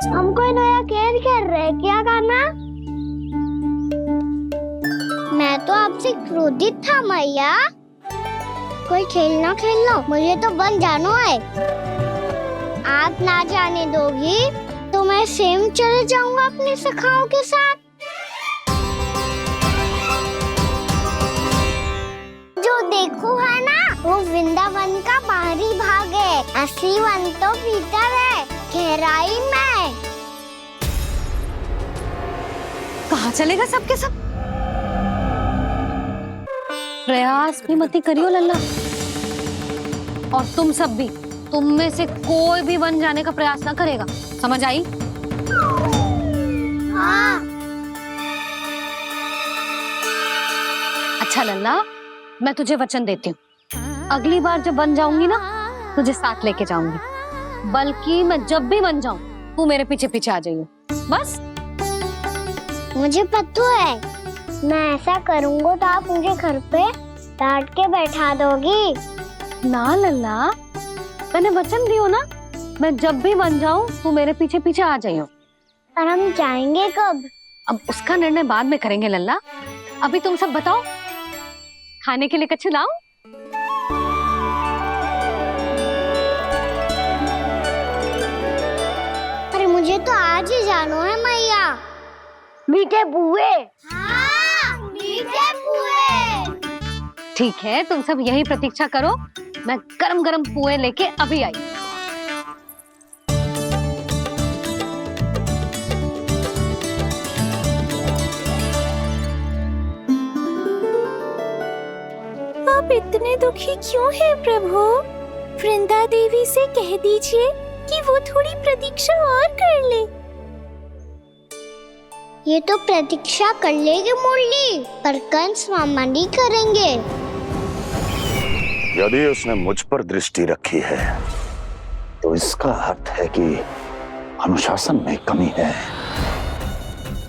हम कोई नया खेल खेल रहे क्या कान्हा? मैं तो आपसे क्रोधित था मैया। कोई खेलना खेल लो, मुझे तो बन जाना है। आप ना जाने दोगी तो मैं स्वयं चले जाऊंगा अपने सखाओं के साथ। जो देखो है ना, वो वृंदावन का बाहरी भाग है, असली वन तो भीतर है, गहराई में। कहाँ चलेगा सबके सब? प्रयास भी मत करियो लल्ला, और तुम सब भी, तुम में से कोई भी वन जाने का प्रयास ना करेगा, समझ आई? हाँ। अच्छा लल्ला, मैं तुझे वचन देती हूँ, अगली बार जब बन जाऊंगी ना, तुझे साथ लेके जाऊंगी। बल्कि मैं जब भी बन जाऊं, तू मेरे पीछे पीछे आ जाइए, बस। मुझे पता है, मैं ऐसा करूंगा तो आप मुझे घर पे डांट के बैठा दोगी। ना लल्ला, मैंने वचन दियो ना, मैं जब भी बन जाऊं, तू मेरे पीछे पीछे आ जाइयो। पर हम जाएंगे कब? अब उसका निर्णय बाद में करेंगे लल्ला। अभी तुम सब बताओ, खाने के लिए कुछ लाऊं? अरे मुझे तो आज ही जाना है मैया। मीठे बुए। हाँ, मीठे बुए। ठीक है, तुम सब यही प्रतीक्षा करो, मैं गरम गरम पुए लेके अभी आई। आप इतने दुखी क्यों हैं प्रभु? वृंदा देवी से कह दीजिए कि वो थोड़ी प्रतीक्षा और कर ले। ये तो प्रतीक्षा कर लेगी मुरली, पर कंस मामा नहीं करेंगे। यदि उसने मुझ पर दृष्टि रखी है, तो इसका अर्थ है कि अनुशासन में कमी है।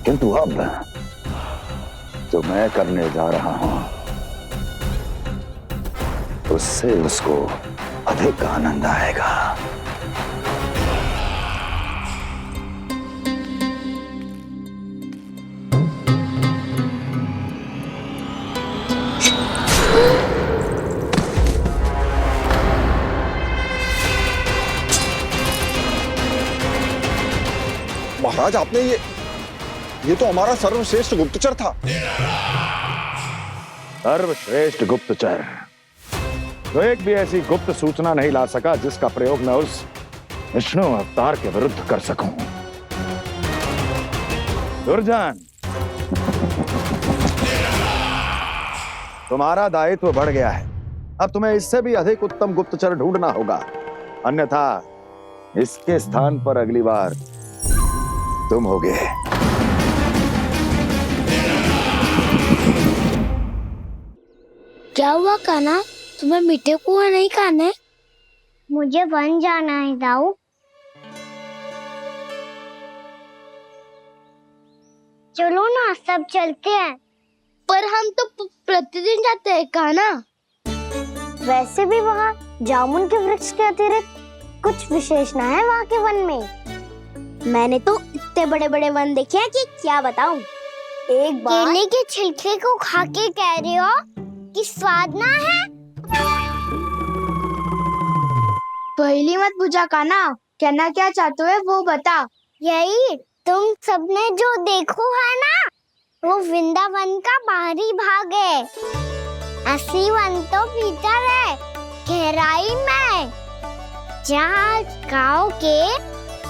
किंतु अब जो मैं करने जा रहा हूं, उससे उसको अधिक आनंद आएगा। महाराज, आपने ये तो हमारा सर्वश्रेष्ठ गुप्तचर था। सर्वश्रेष्ठ गुप्तचर, तो एक भी ऐसी गुप्त सूचना नहीं ला सका जिसका प्रयोग मैं उस विष्णु अवतार के विरुद्ध कर सकूं। दुर्जन, तुम्हारा दायित्व बढ़ गया है। अब तुम्हें इससे भी अधिक उत्तम गुप्तचर ढूंढना होगा, अन्यथा इसके स्थान पर अगली बार तुम होगे। क्या हुआ कान्हा, तुम्हें मीठे कुआं नहीं खाने? मुझे वन जाना है दाऊ। चलो ना, सब चलते हैं। पर हम तो प्रतिदिन जाते हैं कान्हा। वैसे भी वहाँ जामुन के वृक्ष के अतिरिक्त कुछ विशेष ना है वहाँ के वन में। मैंने तो इतने बड़े बड़े वन देखे हैं कि क्या बताऊं। एक बार केले के छिलके को खा के कह रहे हो कि स्वाद ना है? पहली मत पूछा कान्हा, कहना क्या चाहते हो वो बता। यही तुम सबने जो देखो है ना, वो वृंदावन का बाहरी भाग है। असली वन तो भीतर है, गहराई में, जहाँ गांव के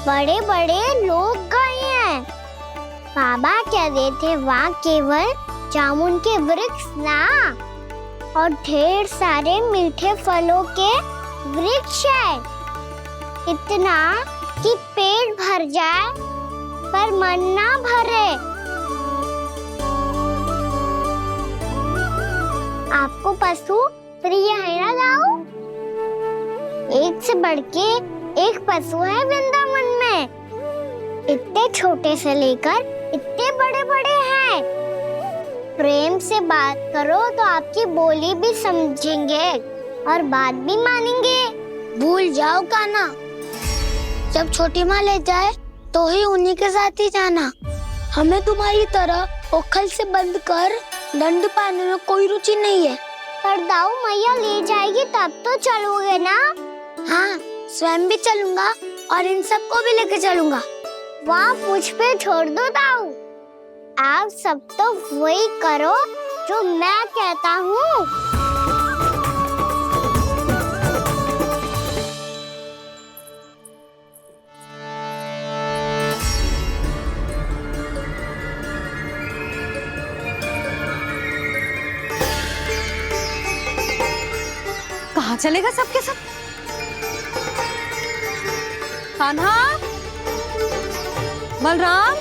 बड़े बड़े लोग गए हैं। बाबा कह रहे थे वहाँ केवल जामुन के वृक्ष ना, और ढेर सारे मीठे फलों के वृक्ष है। इतना कि पेट भर जाए पर मन ना भरे। आपको पशु प्रिय है ना दाऊ? एक से बढ़ के एक पशु है वृंदावन में। इतने छोटे से लेकर इतने बड़े बड़े हैं। प्रेम से बात करो तो आपकी बोली भी समझेंगे और बात भी मानेंगे। भूल जाओ कान्हा, जब छोटी माँ ले जाए तो ही उन्हीं के साथ ही जाना। हमें तुम्हारी तरह ओखल से बंद कर दंड पाने में कोई रुचि नहीं है। पर दाऊ मैया ले जाएगी तब तो चलोगे ना? हाँ, स्वयं भी चलूंगा और इन सबको भी लेके चलूंगा। वहाँ मुझ पे छोड़ दो दाऊ। आप सब तो वही करो जो मैं कहता हूँ। कहाँ चलेगा सबके सब? कान्हा, बलराम,